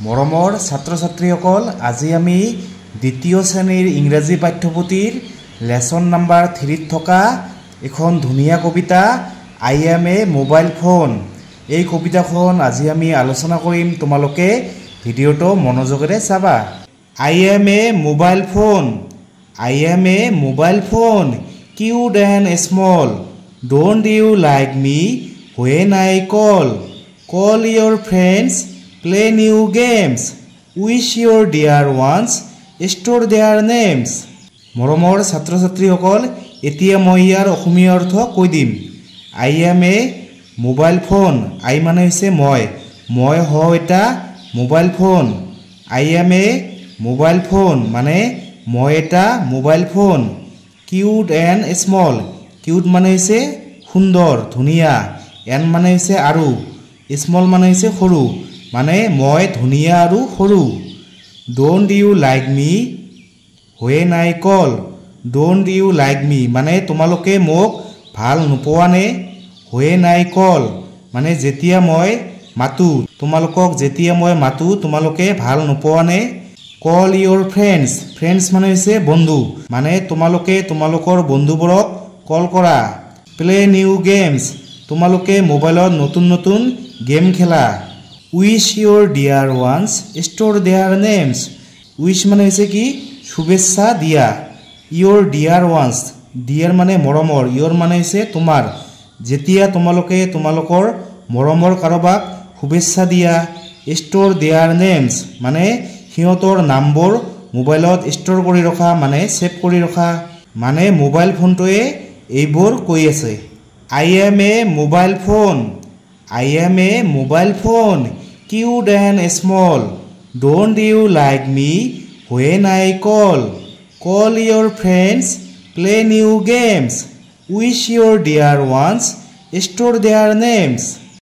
মৰমৰ ছাত্ৰ ছাত্ৰীসকল আজি আমি দ্বিতীয় শ্ৰেণীৰ ইংৰাজী পাঠ্যপুথিৰ লেসন নাম্বাৰ 3 থকা এখন ধুনীয়া কবিতা I am a mobile phone এই কবিতাখন আজি আমি আলোচনা কৰিম তোমালোকে ভিডিওটো মনোযোগেৰে চাবা আই am a mobile phone I am a mobile phone cute and small don't you like me when I call your friends play new games wish your dear ones store their names মৰমৰ ছাত্ৰ ছাত্ৰীসকল এতিয়া মই ইয়াৰ অসমীয়া অৰ্থ কৈ দিম I am a mobile phone I মানে হৈছে মই হয় এটা mobile phone I am a mobile phone মানে মই এটা mobile phone cute and small cute মানে হৈছে সুন্দৰ ধুনিয়া এন্ড মানে হৈছে আৰু স্মল মানে হৈছে সৰু মানে মই ধুনিয়া আৰু সৰু don't you like me when I call don't you like me মানে তোমালোকে মোক ভাল নোপোৱা নে when I call মানে যেতিয়া মই মাতু তোমালোকক যেতিয়া মই মাতু তোমালোকে ভাল নোপোৱা নে Call your friends friends মানে হৈছে বন্ধু মানে তোমালোকে তোমালোকৰ বন্ধুবোৰক কল কৰা play new games তোমালোকে মোবাইলত নতুন নতুন গেম খেলা wish your dear ones store their names wish মানে হৈছে কি শুভেচ্ছা দিয়া your dear ones dear মানে মৰমৰ your মানে হৈছে তোমাৰ যেতিয়া তোমালোকে তোমালোকৰ মৰমৰ কাৰোবাক শুভেচ্ছা দিয়া store their names মানে সিহঁতৰ নামবোৰ মোবাইলত ষ্টৰ কৰি ৰখা মানে সেভ কৰি ৰখা মানে মোবাইল ফোনটোৱে এইবোৰ কৈ আছে I am a mobile phone I am a mobile phone cute and small don't you like me when I call your friends play new games wish your dear ones store their names